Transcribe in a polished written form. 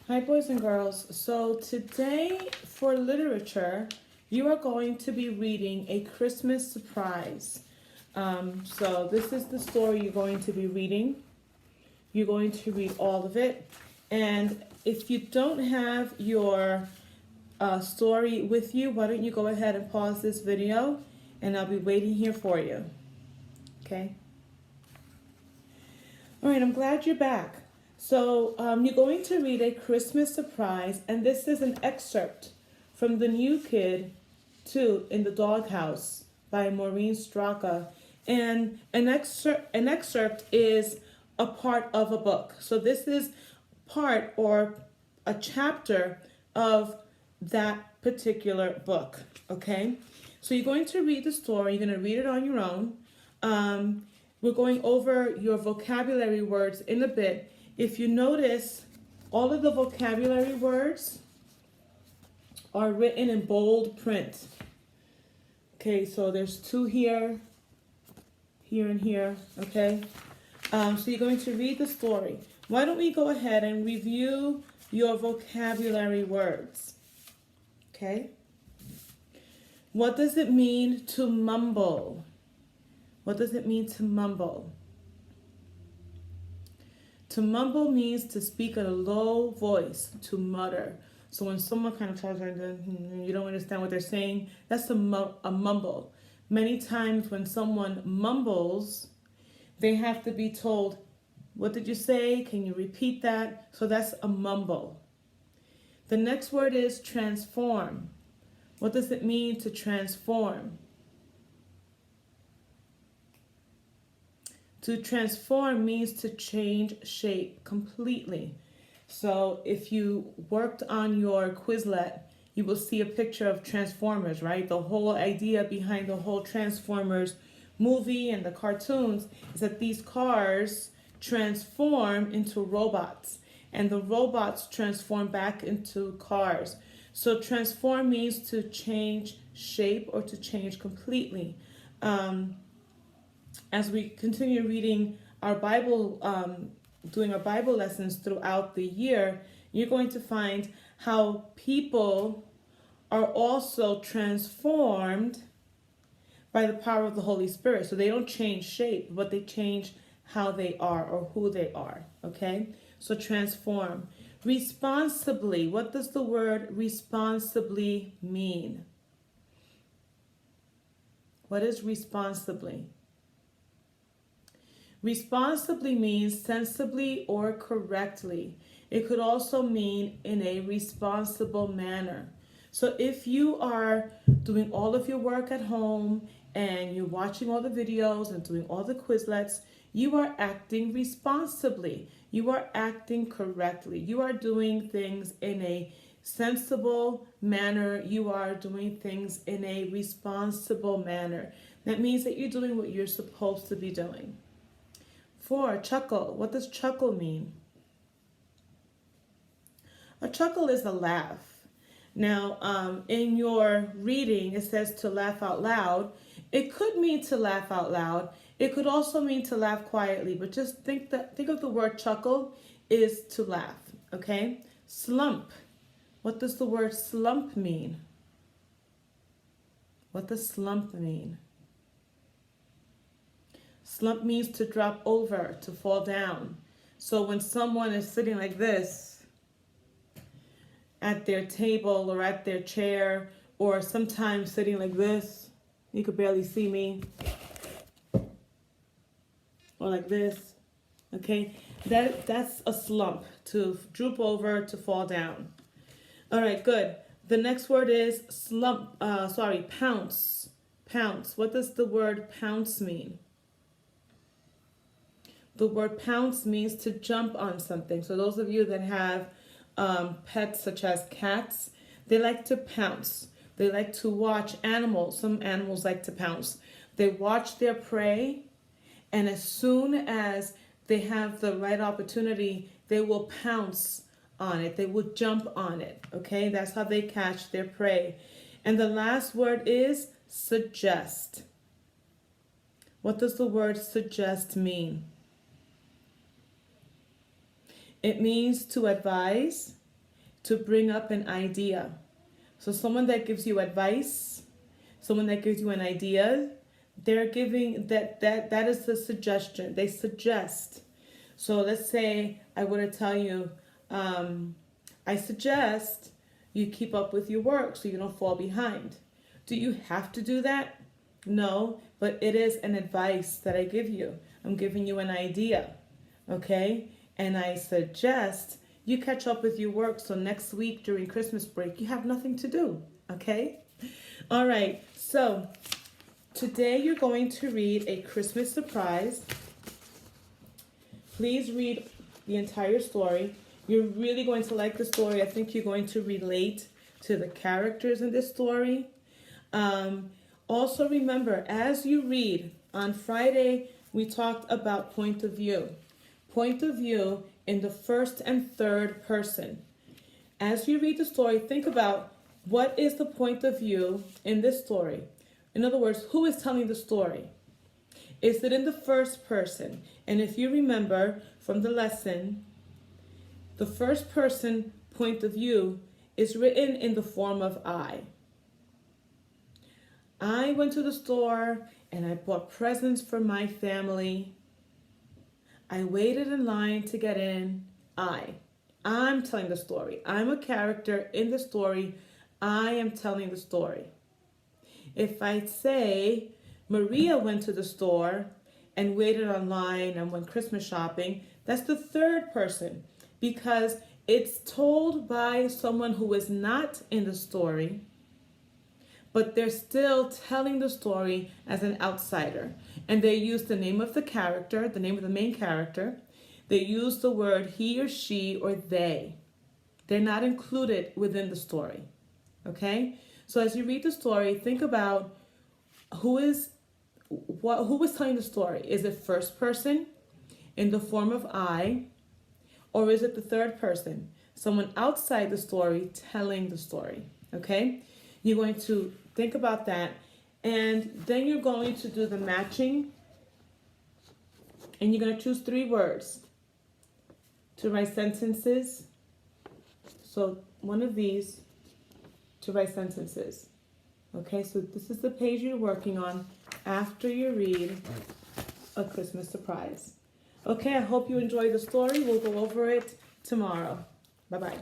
Hi, boys and girls. So, today for literature, you are going to be reading A Christmas Surprise. So, this is the story you're going to be reading. You're going to read all of it. And if you don't have your story with you, why don't you go ahead and pause this video and I'll be waiting here for you. Okay? All right, I'm glad you're back. So, you're going to read A Christmas Surprise, and this is an excerpt from The New Kid 2 in the Doghouse by Maureen Straka. And an excerpt is a part of a book. So, this is part or a chapter of that particular book. Okay? So, you're going to read the story, you're going to read it on your own. We're going over your vocabulary words in a bit. If you notice, all of the vocabulary words are written in bold print. Okay, so there's two here, here, and here. Okay, so you're going to read the story. Why don't we go ahead and review your vocabulary words? Okay. What does it mean to mumble? What does it mean to mumble? To mumble means to speak at a low voice, to mutter. So when someone kind of talks like that, you don't understand what they're saying, that's a mumble. Many times when someone mumbles, they have to be told, what did you say? Can you repeat that? So that's a mumble. The next word is transform. What does it mean to transform? To transform means to change shape completely. So if you worked on your Quizlet, you will see a picture of Transformers, right? The whole idea behind the whole Transformers movie and the cartoons is that these cars transform into robots and the robots transform back into cars. So transform means to change shape or to change completely. As we continue reading our Bible, doing our Bible lessons throughout the year, you're going to find how people are also transformed by the power of the Holy Spirit. So they don't change shape, but they change how they are or who they are. Okay? So transform. Responsibly. What does the word responsibly mean? What is responsibly? Responsibly means sensibly or correctly. It could also mean in a responsible manner. So if you are doing all of your work at home and you're watching all the videos and doing all the Quizlets, you are acting responsibly. You are acting correctly. You are doing things in a sensible manner. You are doing things in a responsible manner. That means that you're doing what you're supposed to be doing. 4, chuckle. What does chuckle mean? A chuckle is a laugh. Now, in your reading, it says to laugh out loud. It could mean to laugh out loud. It could also mean to laugh quietly, but just think of the word chuckle is to laugh, okay? Slump. What does the word slump mean? What does slump mean? Slump means to drop over, to fall down. So when someone is sitting like this at their table or at their chair, or sometimes sitting like this, you could barely see me, or like this, okay? That's a slump, to droop over, to fall down. All right, good. The next word is pounce. Pounce. What does the word pounce mean? The word pounce means to jump on something. So those of you that have pets such as cats, they like to pounce. They like to watch animals. Some animals like to pounce. They watch their prey, and as soon as they have the right opportunity, they will pounce on it. They will jump on it. Okay, that's how they catch their prey. And the last word is suggest. What does the word suggest mean? It means to advise, to bring up an idea. So someone that gives you advice, someone that gives you an idea, they're giving that is the suggestion. They suggest. So let's say I were to tell you, I suggest you keep up with your work so you don't fall behind. Do you have to do that? No, but it is an advice that I give you. I'm giving you an idea, okay? And I suggest you catch up with your work so next week during Christmas break you have nothing to do, okay? All right, so today you're going to read A Christmas Surprise. Please read the entire story. You're really going to like the story. I think you're going to relate to the characters in this story. Also remember, as you read, on Friday we talked about point of view. Point of view in the first and third person. As you read the story, think about what is the point of view in this story. In other words, who is telling the story? Is it in the first person? And if you remember from the lesson, the first person point of view is written in the form of I. I went to the store and I bought presents for my family. I waited in line to get in. I'm telling the story. I'm a character in the story. I am telling the story. If I say Maria went to the store and waited online and went Christmas shopping, that's the third person because it's told by someone who is not in the story, but they're still telling the story as an outsider. And they use the name of the character, the name of the main character. They use the word he or she or they. They're not included within the story. Okay? So as you read the story, think about who is telling the story. Is it first person in the form of I, or is it the third person, someone outside the story telling the story? Okay? You're going to think about that, and then you're going to do the matching, and you're going to choose 3 words to write sentences. So one of these to write sentences. Okay, so this is the page you're working on after you read A Christmas Surprise. Okay, I hope you enjoy the story. We'll go over it tomorrow. Bye-bye.